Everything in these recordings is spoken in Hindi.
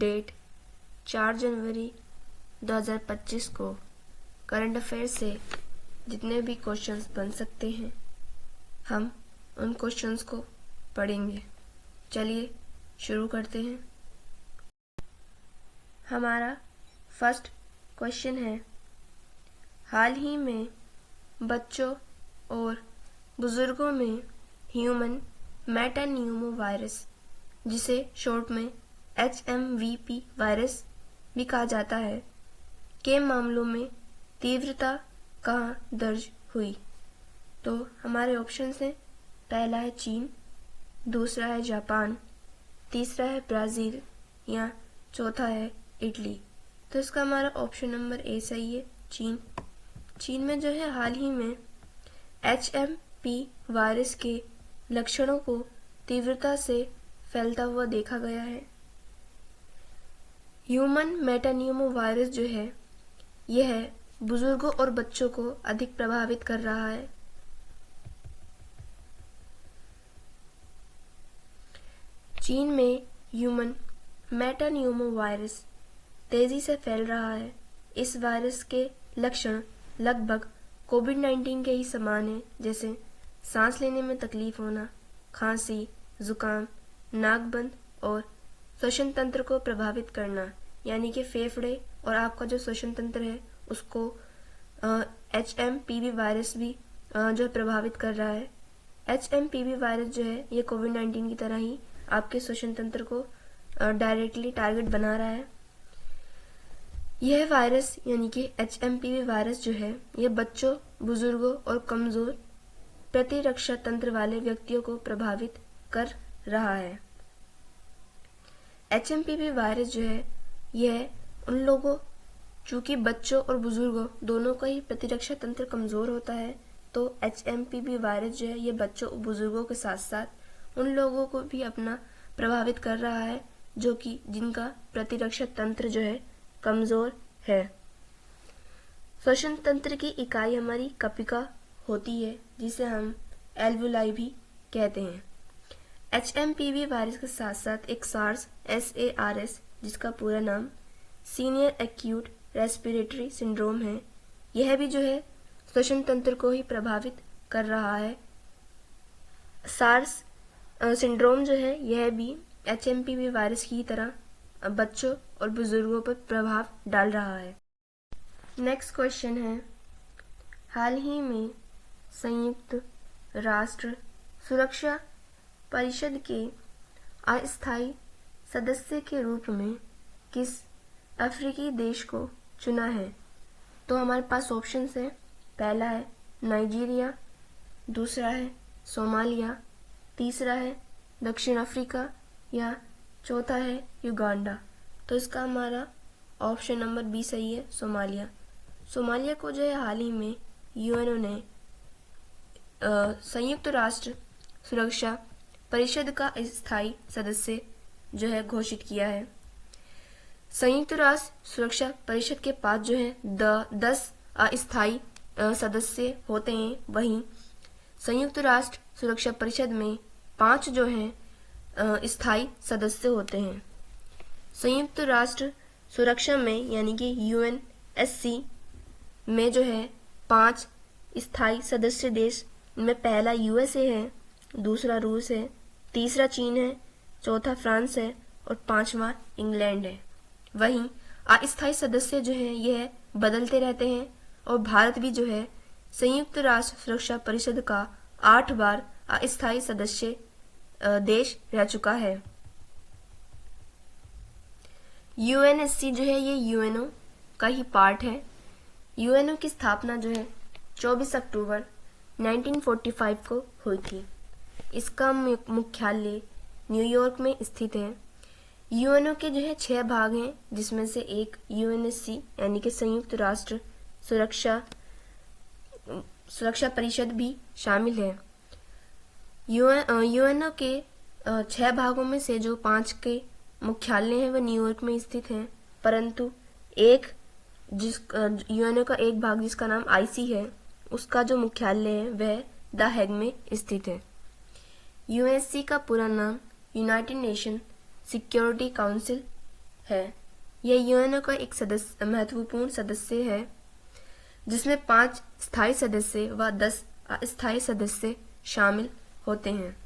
डेट 4 जनवरी 2025 को करंट अफेयर से जितने भी क्वेश्चंस बन सकते हैं हम उन क्वेश्चंस को पढ़ेंगे। चलिए शुरू करते हैं। हमारा फर्स्ट क्वेश्चन है, हाल ही में बच्चों और बुजुर्गों में ह्यूमन मेटान्यूमो वायरस, जिसे शॉर्ट में HMVP वायरस भी कहा जाता है, के मामलों में तीव्रता कहाँ दर्ज हुई? तो हमारे ऑप्शन हैं, पहला है चीन, दूसरा है जापान, तीसरा है ब्राज़ील या चौथा है इटली। तो इसका हमारा ऑप्शन नंबर ए सही है, चीन। चीन में जो है हाल ही में HMP वायरस के लक्षणों को तीव्रता से फैलता हुआ देखा गया है। ह्यूमन मेटान्यूमो वायरस जो है यह बुजुर्गों और बच्चों को अधिक प्रभावित कर रहा है। चीन में ह्यूमन मेटान्यूमो वायरस तेजी से फैल रहा है। इस वायरस के लक्षण लगभग कोविड-19 के ही समान हैं, जैसे सांस लेने में तकलीफ होना, खांसी, जुकाम, नाक बंद और श्वसन तंत्र को प्रभावित करना, यानी कि फेफड़े और आपका जो श्वसन तंत्र है उसको HMPV वायरस भी जो प्रभावित कर रहा है। HMPV वायरस जो है ये कोविड-19 की तरह ही आपके श्वसन तंत्र को डायरेक्टली टारगेट बना रहा है। यह वायरस यानी कि HMPV वायरस जो है यह बच्चों, बुजुर्गों और कमजोर प्रतिरक्षा तंत्र वाले व्यक्तियों को प्रभावित कर रहा है। HMPV वायरस जो है यह उन लोगों, चूंकि बच्चों और बुजुर्गों दोनों का ही प्रतिरक्षा तंत्र कमजोर होता है, तो HMPV वायरस जो है ये बच्चों और बुजुर्गों के साथ साथ उन लोगों को भी अपना प्रभावित कर रहा है जो कि जिनका प्रतिरक्षा तंत्र जो है कमजोर है। श्वसन तंत्र की इकाई हमारी कपिका होती है, जिसे हम एल्वुलाई भी कहते हैं। HMPV वायरस के साथ साथ एक SARS जिसका पूरा नाम सीनियर एक्यूट रेस्पिरेटरी सिंड्रोम है, यह भी जो है श्वसन तंत्र को ही प्रभावित कर रहा है। सार्स सिंड्रोम जो है यह भी HMPV वायरस की तरह बच्चों और बुजुर्गों पर प्रभाव डाल रहा है। नेक्स्ट क्वेश्चन है, हाल ही में संयुक्त राष्ट्र सुरक्षा परिषद के अस्थायी सदस्य के रूप में किस अफ्रीकी देश को चुना है? तो हमारे पास ऑप्शंस हैं, पहला है नाइजीरिया, दूसरा है सोमालिया, तीसरा है दक्षिण अफ्रीका या चौथा है युगांडा। तो इसका हमारा ऑप्शन नंबर बी सही है, सोमालिया। सोमालिया को जो है हाल ही में यूएनओ ने संयुक्त राष्ट्र सुरक्षा परिषद का स्थायी सदस्य जो है घोषित किया है। संयुक्त राष्ट्र सुरक्षा परिषद के पास जो है 10 अस्थायी सदस्य होते हैं, वहीं संयुक्त राष्ट्र सुरक्षा परिषद में 5 जो हैं स्थायी सदस्य होते हैं। संयुक्त राष्ट्र सुरक्षा में यानी कि UNSC में जो है 5 स्थायी सदस्य देश में पहला USA है, दूसरा रूस है, तीसरा चीन है, चौथा फ्रांस है और 5वां इंग्लैंड है। वहीं अस्थायी सदस्य जो है यह बदलते रहते हैं और भारत भी जो है संयुक्त राष्ट्र सुरक्षा परिषद का 8 बार अस्थायी सदस्य देश रह चुका है। UNSC जो है ये UNO का ही पार्ट है। UNO की स्थापना जो है 24 अक्टूबर 1945 को हुई थी। इसका मुख्यालय न्यूयॉर्क में स्थित है। UNO के जो है 6 भाग हैं, जिसमें से एक UNSC यानी कि संयुक्त राष्ट्र सुरक्षा परिषद भी शामिल है। UNO के 6 भागों में से जो 5 के मुख्यालय हैं वह न्यूयॉर्क में स्थित हैं, परंतु UNO का एक भाग जिसका नाम IC है, उसका जो मुख्यालय है वह द हेग में स्थित है। UNSC का पूरा नाम यूनाइटेड नेशन सिक्योरिटी काउंसिल है। यह यूएनओ का एक महत्वपूर्ण सदस्य है जिसमें 5 स्थायी सदस्य व 10 अस्थायी सदस्य शामिल होते हैं।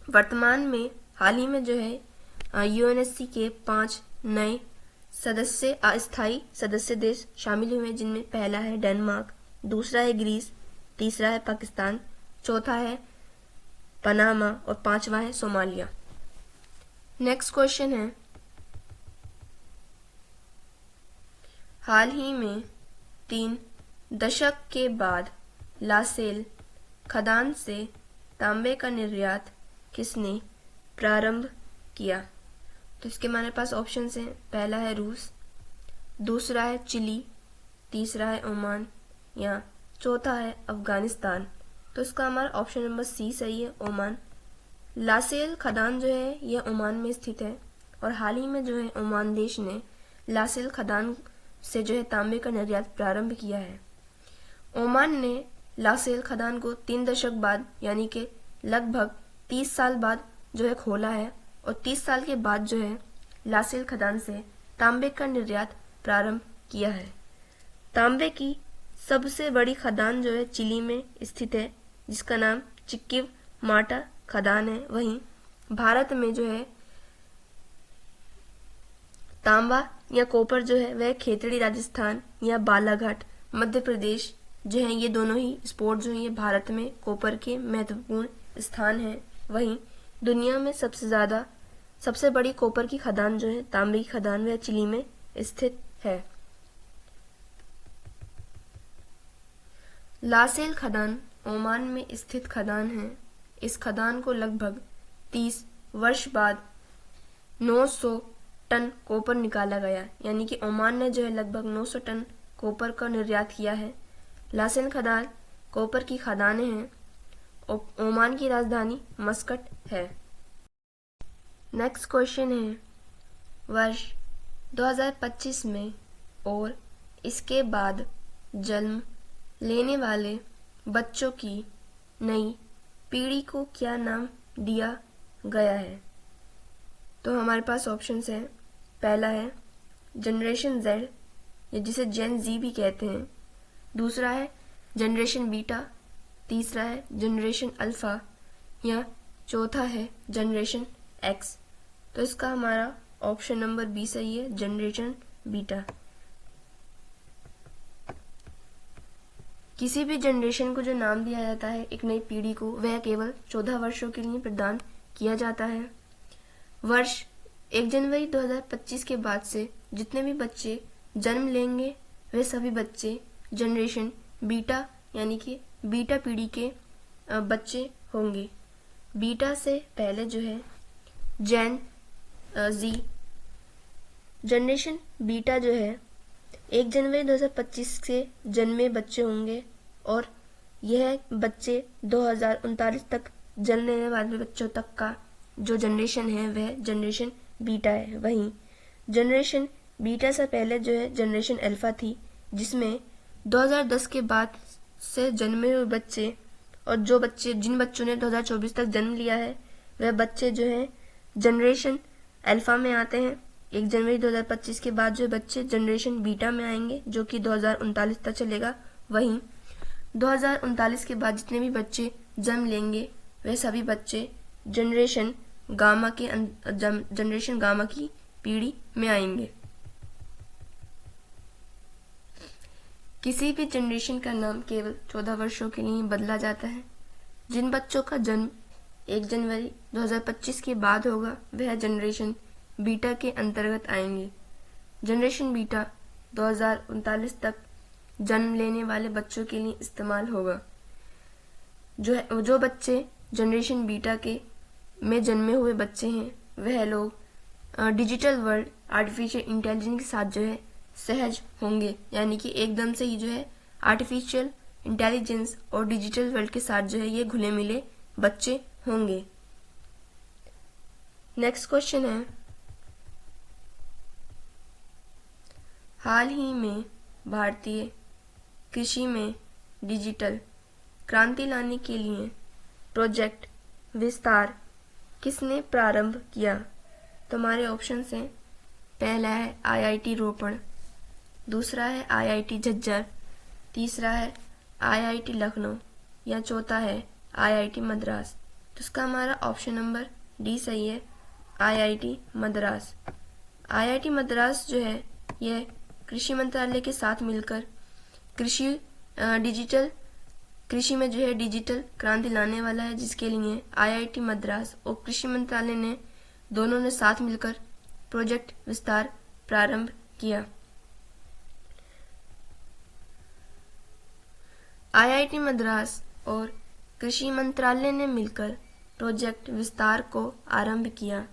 वर्तमान में हाल ही में जो है यूएनएससी के 5 नए सदस्य अस्थायी सदस्य देश शामिल हुए, जिनमें पहला है डेनमार्क, दूसरा है ग्रीस, तीसरा है पाकिस्तान, चौथा है पनामा और पांचवा है सोमालिया। नेक्स्ट क्वेश्चन है, हाल ही में 3 दशक के बाद लासेल खदान से तांबे का निर्यात किसने प्रारंभ किया? तो इसके हमारे पास ऑप्शंस हैं। पहला है रूस, दूसरा है चिली, तीसरा है ओमान या चौथा है अफगानिस्तान। तो इसका हमारा ऑप्शन नंबर सी सही है, ओमान। लासेल खदान जो है यह ओमान में स्थित है और हाल ही में जो है ओमान देश ने लासेल खदान से जो है तांबे का निर्यात प्रारंभ किया है। ओमान ने लासेल खदान को 3 दशक बाद यानी कि लगभग 30 साल बाद जो है खोला है और 30 साल के बाद जो है लासेल खदान से तांबे का निर्यात प्रारंभ किया है। तांबे की सबसे बड़ी खदान जो है चिली में स्थित है, जिसका नाम चिक्किव माटा खदान है। वहीं भारत में जो है तांबा या कॉपर जो है वह खेतड़ी राजस्थान या बालाघाट मध्य प्रदेश जो है, ये दोनों ही स्पोर्ट जो है ये भारत में कॉपर के महत्वपूर्ण स्थान है। वहीं दुनिया में सबसे बड़ी कॉपर की खदान जो है तांबे की खदान वह चिली में स्थित है। लासेल खदान ओमान में स्थित खदान है। इस खदान को लगभग 30 वर्ष बाद 900 टन कॉपर निकाला गया, यानी कि ओमान ने जो है लगभग 900 टन कॉपर का निर्यात किया है। लासेल खदान कॉपर की खदानें हैं। ओमान की राजधानी मस्कट है। नेक्स्ट क्वेश्चन है, वर्ष 2025 में और इसके बाद जन्म लेने वाले बच्चों की नई पीढ़ी को क्या नाम दिया गया है? तो हमारे पास ऑप्शंस हैं। पहला है जनरेशन जेड, या जिसे जेन जी भी कहते हैं। दूसरा है जनरेशन बीटा, तीसरा है जनरेशन अल्फा या चौथा है जनरेशन एक्स। तो इसका हमारा ऑप्शन नंबर बी सही है, जनरेशन बीटा। किसी भी जनरेशन को जो नाम दिया जाता है एक नई पीढ़ी को, वह केवल 14 वर्षों के लिए प्रदान किया जाता है। वर्ष 1 जनवरी 2025 के बाद से जितने भी बच्चे जन्म लेंगे वे सभी बच्चे जनरेशन बीटा यानी कि बीटा पीढ़ी के बच्चे होंगे। बीटा से पहले जो है जेन जी। जनरेशन बीटा जो है 1 जनवरी 2025 से जन्मे बच्चे होंगे और यह बच्चे 2039 तक जन्म लेने वाले बच्चों तक का जो जनरेशन है वह जनरेशन बीटा है। वहीं जनरेशन बीटा से पहले जो है जनरेशन अल्फा थी, जिसमें 2010 के बाद से जन्मे हुए बच्चे और जिन बच्चों ने 2024 तक जन्म लिया है वह बच्चे जो है जनरेशन अल्फा में आते हैं। 1 जनवरी 2025 के बाद जो बच्चे जनरेशन बीटा में आएंगे जो कि 2039 तक चलेगा। वहीं 2039 के बाद जितने भी बच्चे जन्म लेंगे वह सभी बच्चे जनरेशन गामा की पीढ़ी में आएंगे। किसी भी जनरेशन का नाम केवल 14 वर्षों के लिए बदला जाता है। जिन बच्चों का जन्म 1 जनवरी 2025 के बाद होगा वह जनरेशन बीटा के अंतर्गत आएंगे। जनरेशन बीटा 2039 तक जन्म लेने वाले बच्चों के लिए इस्तेमाल होगा। जो बच्चे जनरेशन बीटा के में जन्मे हुए बच्चे हैं वह लोग डिजिटल वर्ल्ड आर्टिफिशियल इंटेलिजेंस के साथ जो है सहज होंगे, यानी कि एकदम से ही जो है आर्टिफिशियल इंटेलिजेंस और डिजिटल वर्ल्ड के साथ जो है ये घुले मिले बच्चे होंगे। नेक्स्ट क्वेश्चन है, हाल ही में भारतीय कृषि में डिजिटल क्रांति लाने के लिए प्रोजेक्ट विस्तार किसने प्रारंभ किया? तो हमारे ऑप्शन हैं, पहला है IIT रोपड़, दूसरा है IIT झज्जर, तीसरा है IIT लखनऊ या चौथा है IIT मद्रास। तो इसका हमारा ऑप्शन नंबर डी सही है, IIT मद्रास। IIT मद्रास जो है यह कृषि मंत्रालय के साथ मिलकर कृषि में जो है डिजिटल क्रांति लाने वाला है, जिसके लिए IIT मद्रास और कृषि मंत्रालय ने दोनों ने साथ मिलकर प्रोजेक्ट विस्तार प्रारंभ किया। IIT मद्रास और कृषि मंत्रालय ने मिलकर प्रोजेक्ट विस्तार को आरंभ किया,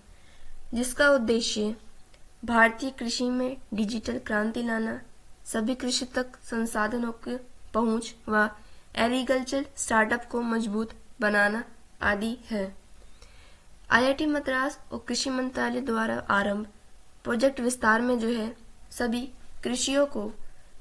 जिसका उद्देश्य भारतीय कृषि में डिजिटल क्रांति लाना, सभी कृषि तक संसाधनों की पहुंच व एग्रीकल्चर स्टार्टअप को मजबूत बनाना आदि है। IIT मद्रास और कृषि मंत्रालय द्वारा आरंभ प्रोजेक्ट विस्तार में जो है सभी कृषियों को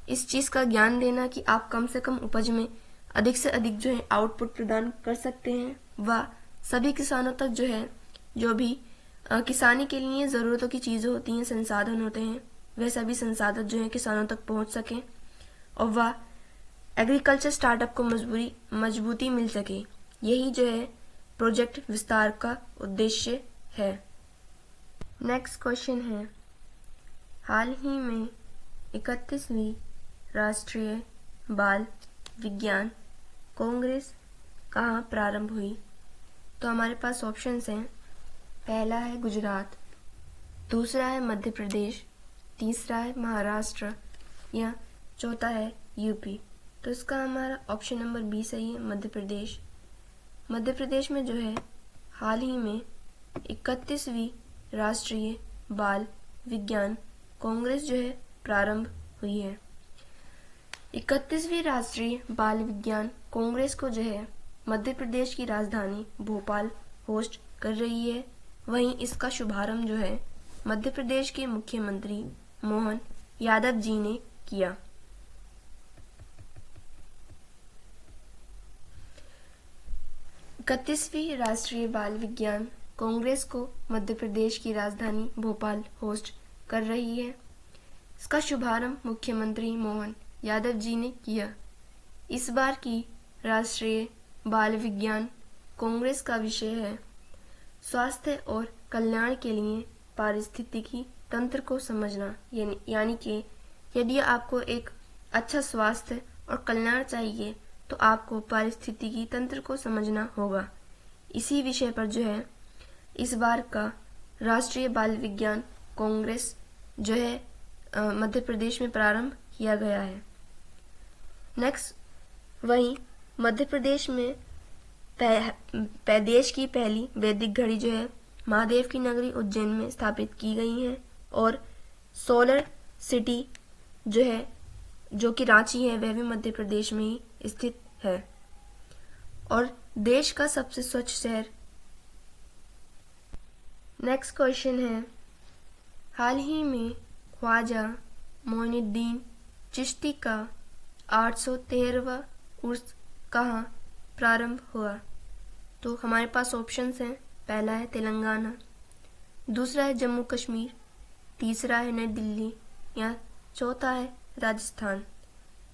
इस चीज का ज्ञान देना कि आप कम से कम उपज में अधिक से अधिक जो है आउटपुट प्रदान कर सकते हैं व सभी किसानों तक जो है जो भी किसानी के लिए ज़रूरतों की चीज़ें होती हैं, संसाधन होते हैं, वह सभी संसाधन जो है किसानों तक पहुंच सकें और वह एग्रीकल्चर स्टार्टअप को मजबूती मिल सके। यही जो है प्रोजेक्ट विस्तार का उद्देश्य है। नेक्स्ट क्वेश्चन है, हाल ही में 31वीं राष्ट्रीय बाल विज्ञान कांग्रेस कहाँ प्रारंभ हुई? तो हमारे पास ऑप्शंस हैं, पहला है गुजरात, दूसरा है मध्य प्रदेश, तीसरा है महाराष्ट्र या चौथा है यूपी। तो इसका हमारा ऑप्शन नंबर बी सही है, मध्य प्रदेश। मध्य प्रदेश में जो है हाल ही में 31वीं राष्ट्रीय बाल विज्ञान कांग्रेस जो है प्रारंभ हुई है। 31वीं राष्ट्रीय बाल विज्ञान कांग्रेस को जो है मध्य प्रदेश की राजधानी भोपाल होस्ट कर रही है। वहीं इसका शुभारंभ जो है मध्य प्रदेश के मुख्यमंत्री मोहन यादव जी ने किया। इकतीसवीं राष्ट्रीय बाल विज्ञान कांग्रेस को मध्य प्रदेश की राजधानी भोपाल होस्ट कर रही है। इसका शुभारंभ मुख्यमंत्री मोहन यादव जी ने किया। इस बार की राष्ट्रीय बाल विज्ञान कांग्रेस का विषय है स्वास्थ्य और कल्याण के लिए पारिस्थितिकी तंत्र को समझना, यानी कि यदि आपको एक अच्छा स्वास्थ्य और कल्याण चाहिए तो आपको पारिस्थितिकी तंत्र को समझना होगा। इसी विषय पर जो है इस बार का राष्ट्रीय बाल विज्ञान कांग्रेस जो है मध्य प्रदेश में प्रारंभ किया गया है। नेक्स्ट, वहीं मध्य प्रदेश में देश की पहली वैदिक घड़ी जो है महादेव की नगरी उज्जैन में स्थापित की गई है और सोलर सिटी जो है जो कि रांची है वह भी मध्य प्रदेश में ही स्थित है। और देश का सबसे स्वच्छ शहर। नेक्स्ट क्वेश्चन है, हाल ही में ख्वाजा मोइनुद्दीन चिश्ती का 813वां उर्स कहाँ प्रारंभ हुआ? तो हमारे पास ऑप्शंस हैं, पहला है तेलंगाना, दूसरा है जम्मू कश्मीर, तीसरा है नई दिल्ली या चौथा है राजस्थान।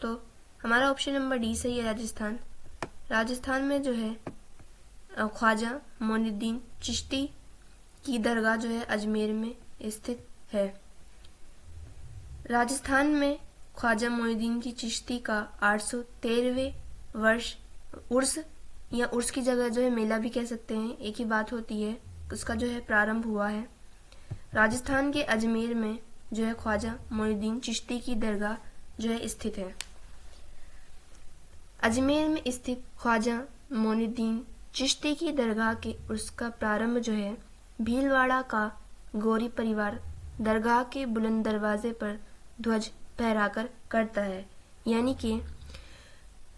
तो हमारा ऑप्शन नंबर डी सही है, राजस्थान। राजस्थान में जो है ख्वाजा मोइनुद्दीन चिश्ती की दरगाह जो है अजमेर में स्थित है। राजस्थान में ख्वाजा मोइनुद्दीन की चिश्ती का 813वें वर्ष उर्स या उर्स की जगह जो है मेला भी कह सकते हैं, एक ही बात होती है, उसका जो है प्रारंभ हुआ है। राजस्थान के अजमेर में जो है ख्वाजा मोइनुद्दीन चिश्ती की दरगाह जो है स्थित है। अजमेर में स्थित ख्वाजा मोइनुद्दीन चिश्ती की दरगाह के उर्स का प्रारंभ जो है भीलवाड़ा का गौरी परिवार दरगाह के बुलंद दरवाजे पर ध्वज फहराकर करता है। यानी कि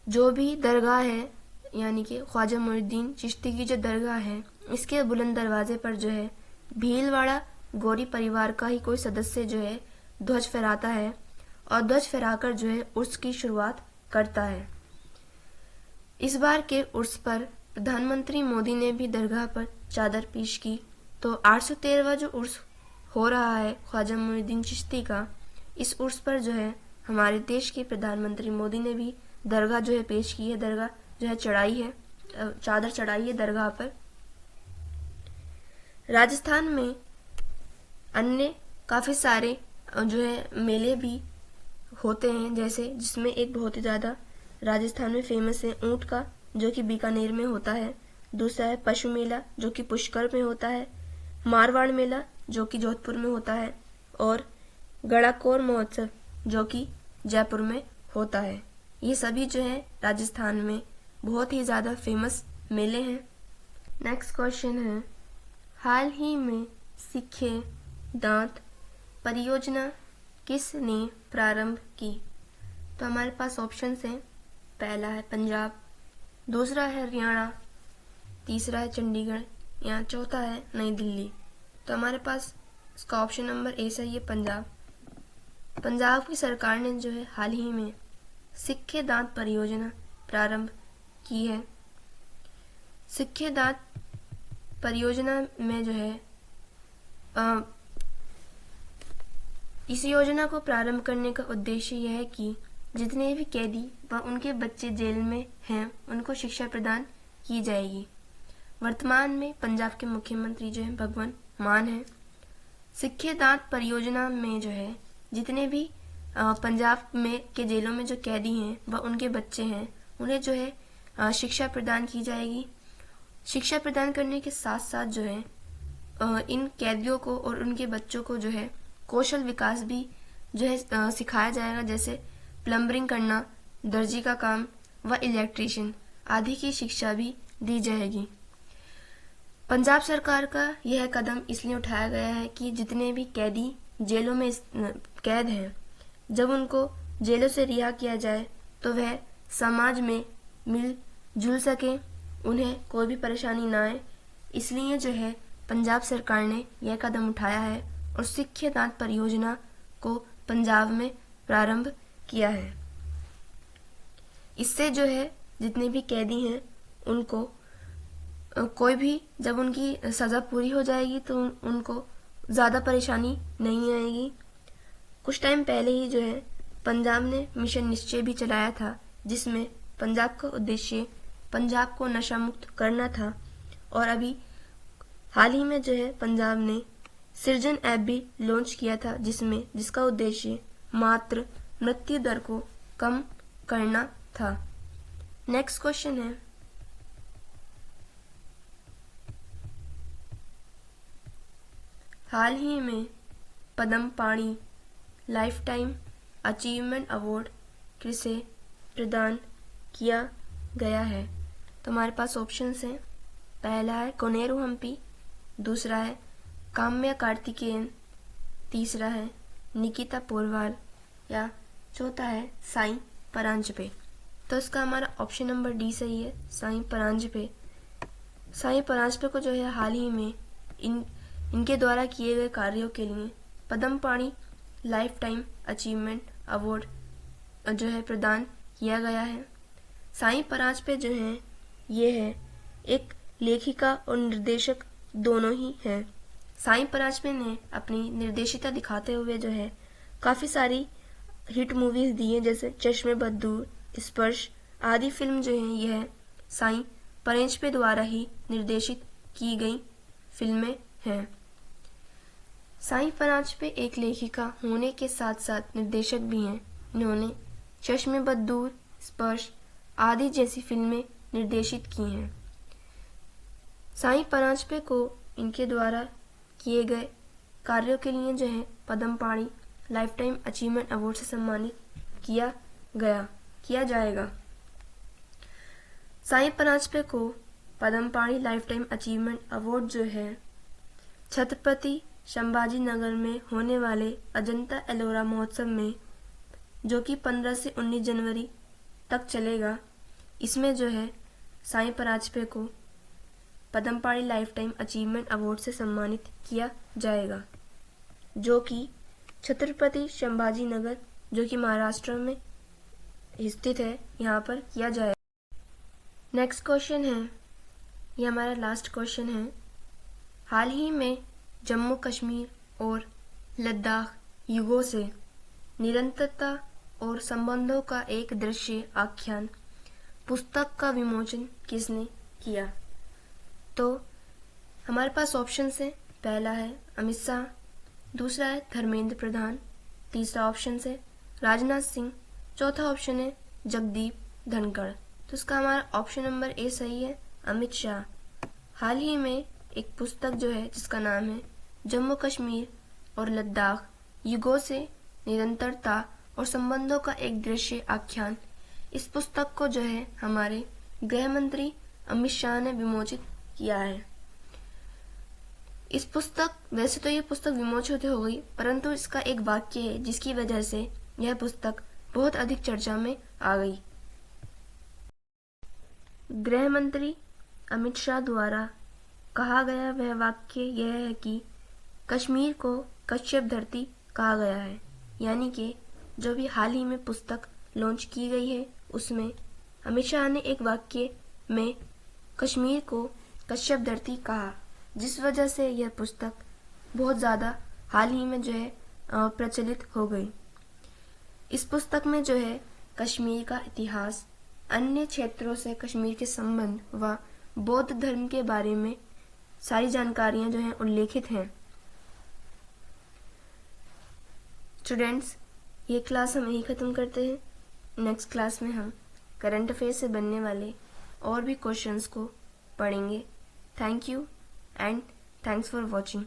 जो भी दरगाह है, यानी कि ख्वाजा मोइनुद्दीन चिश्ती की जो दरगाह है, इसके बुलंद दरवाजे पर जो है भीलवाड़ा गौरी परिवार का ही कोई सदस्य जो है ध्वज फहराता है और ध्वज फहराकर जो है उर्स की शुरुआत करता है। इस बार के उर्स पर प्रधानमंत्री मोदी ने भी दरगाह पर चादर पेश की। तो 813वां जो उर्स हो रहा है ख्वाजा मोइनुद्दीन चिश्ती का, इस उर्स पर जो है हमारे देश के प्रधानमंत्री मोदी ने भी दरगाह जो है पेश की है, दरगाह जो है चढ़ाई है, चादर चढ़ाई है दरगाह पर। राजस्थान में अन्य काफ़ी सारे जो है मेले भी होते हैं, जैसे जिसमें एक बहुत ही ज़्यादा राजस्थान में फेमस है ऊँट का, जो कि बीकानेर में होता है। दूसरा है पशु मेला, जो कि पुष्कर में होता है। मारवाड़ मेला, जो कि जोधपुर में होता है। और गड़ाकोर महोत्सव, जो कि जयपुर में होता है। ये सभी जो है राजस्थान में बहुत ही ज़्यादा फेमस मेले हैं। नेक्स्ट क्वेश्चन है, हाल ही में सीखे दांत परियोजना किसने प्रारंभ की? तो हमारे पास ऑप्शंस हैं, पहला है पंजाब, दूसरा है हरियाणा, तीसरा है चंडीगढ़, या चौथा है नई दिल्ली। तो हमारे पास इसका ऑप्शन नंबर ए सही है, पंजाब। पंजाब की सरकार ने जो है हाल ही में सिक्खे दांत परियोजना प्रारंभ की है। सिक्खे दांत परियोजना में जो है इस योजना को प्रारंभ करने का उद्देश्य यह है कि जितने भी कैदी व उनके बच्चे जेल में हैं उनको शिक्षा प्रदान की जाएगी। वर्तमान में पंजाब के मुख्यमंत्री जो है भगवंत मान हैं। सिक्खे दांत परियोजना में जो है जितने भी पंजाब में के जेलों में जो कैदी हैं व उनके बच्चे हैं उन्हें जो है शिक्षा प्रदान की जाएगी। शिक्षा प्रदान करने के साथ साथ जो है इन कैदियों को और उनके बच्चों को जो है कौशल विकास भी जो है सिखाया जाएगा, जैसे प्लम्बरिंग करना, दर्जी का काम व इलेक्ट्रीशियन आदि की शिक्षा भी दी जाएगी। पंजाब सरकार का यह कदम इसलिए उठाया गया है कि जितने भी कैदी जेलों में कैद हैं, जब उनको जेलों से रिहा किया जाए तो वह समाज में मिल जुल सके, उन्हें कोई भी परेशानी ना आए। इसलिए जो है पंजाब सरकार ने यह कदम उठाया है और सिक्खे दांत परियोजना को पंजाब में प्रारंभ किया है। इससे जो है जितने भी कैदी हैं उनको कोई भी जब उनकी सज़ा पूरी हो जाएगी तो उनको ज़्यादा परेशानी नहीं आएगी। कुछ टाइम पहले ही जो है पंजाब ने मिशन निश्चय भी चलाया था, जिसमें पंजाब का उद्देश्य पंजाब को नशा मुक्त करना था। और अभी हाल ही में जो है पंजाब ने सृजन ऐप भी लॉन्च किया था, जिसका उद्देश्य मात्र मृत्यु दर को कम करना था। नेक्स्ट क्वेश्चन है, हाल ही में पद्म पाणि लाइफ टाइम अचीवमेंट अवार्ड किसे प्रदान किया गया है? तो हमारे पास ऑप्शंस हैं, पहला है कोनेरू हम्पी, दूसरा है काम्या कार्तिकेयन, तीसरा है निकिता पोरवाल, या चौथा है साईं परांजपे। तो इसका हमारा ऑप्शन नंबर डी सही है, साईं परांजपे। साईं परांजपे को जो है हाल ही में इनके द्वारा किए गए कार्यों के लिए पद्म पाणि लाइफ टाइम अचीवमेंट अवार्ड जो है प्रदान किया गया है। साईं परांजपे जो है ये है एक लेखिका और निर्देशक दोनों ही हैं। साईं परांजपे ने अपनी निर्देशिता दिखाते हुए जो है काफ़ी सारी हिट मूवीज़ दी हैं, जैसे चश्मे बदूर, स्पर्श आदि फिल्म जो है यह साईं परांजपे द्वारा ही निर्देशित की गई फिल्में हैं। साईं परांजपे एक लेखिका होने के साथ साथ निर्देशक भी हैं। इन्होंने चश्मे बदूर, स्पर्श आदि जैसी फिल्में निर्देशित की हैं। साईं परांजपे को इनके द्वारा किए गए कार्यों के लिए जो है पद्म पाणि लाइफ टाइम अचीवमेंट अवार्ड से सम्मानित किया जाएगा। साईं परांजपे को पद्म पाणि लाइफ टाइम अचीवमेंट अवार्ड जो है छत्रपति संभाजी नगर में होने वाले अजंता एलोरा महोत्सव में, जो कि 15 से 19 जनवरी तक चलेगा, इसमें जो है साईं परांजपे को पद्म पाणि लाइफ टाइम अचीवमेंट अवार्ड से सम्मानित किया जाएगा, जो कि छत्रपति संभाजी नगर, जो कि महाराष्ट्र में स्थित है, यहाँ पर किया जाएगा। नेक्स्ट क्वेश्चन है, ये हमारा लास्ट क्वेश्चन है, हाल ही में जम्मू कश्मीर और लद्दाख युगों से निरंतरता और संबंधों का एक दृश्य आख्यान पुस्तक का विमोचन किसने किया? तो हमारे पास ऑप्शन है, पहला है अमित शाह, दूसरा है धर्मेंद्र प्रधान, तीसरा ऑप्शन है राजनाथ सिंह, चौथा ऑप्शन है जगदीप धनखड़। तो इसका हमारा ऑप्शन नंबर ए सही है, अमित शाह। हाल ही में एक पुस्तक जो है जिसका नाम है जम्मू कश्मीर और लद्दाख युगों से निरंतरता और संबंधों का एक दृश्य आख्यान, इस पुस्तक को जो है हमारे गृह मंत्री अमित शाह ने विमोचित किया है। इस पुस्तक, वैसे तो ये पुस्तक विमोचित हो गई, परंतु इसका एक वाक्य है जिसकी वजह से यह पुस्तक बहुत अधिक चर्चा में आ गई। गृह मंत्री अमित शाह द्वारा कहा गया वह वाक्य यह है कि कश्मीर को कश्यप धरती कहा गया है। यानी कि जो भी हाल ही में पुस्तक लॉन्च की गई है उसमें अमित शाह ने एक वाक्य में कश्मीर को कश्यप धरती कहा, जिस वजह से यह पुस्तक बहुत ज़्यादा हाल ही में जो है प्रचलित हो गई। इस पुस्तक में जो है कश्मीर का इतिहास, अन्य क्षेत्रों से कश्मीर के संबंध व बौद्ध धर्म के बारे में सारी जानकारियां जो हैं उल्लेखित हैं। स्टूडेंट्स, ये क्लास हम यहीं ख़त्म करते हैं। नेक्स्ट क्लास में हम करंट अफेयर से बनने वाले और भी क्वेश्चंस को पढ़ेंगे। Thank you and thanks for watching.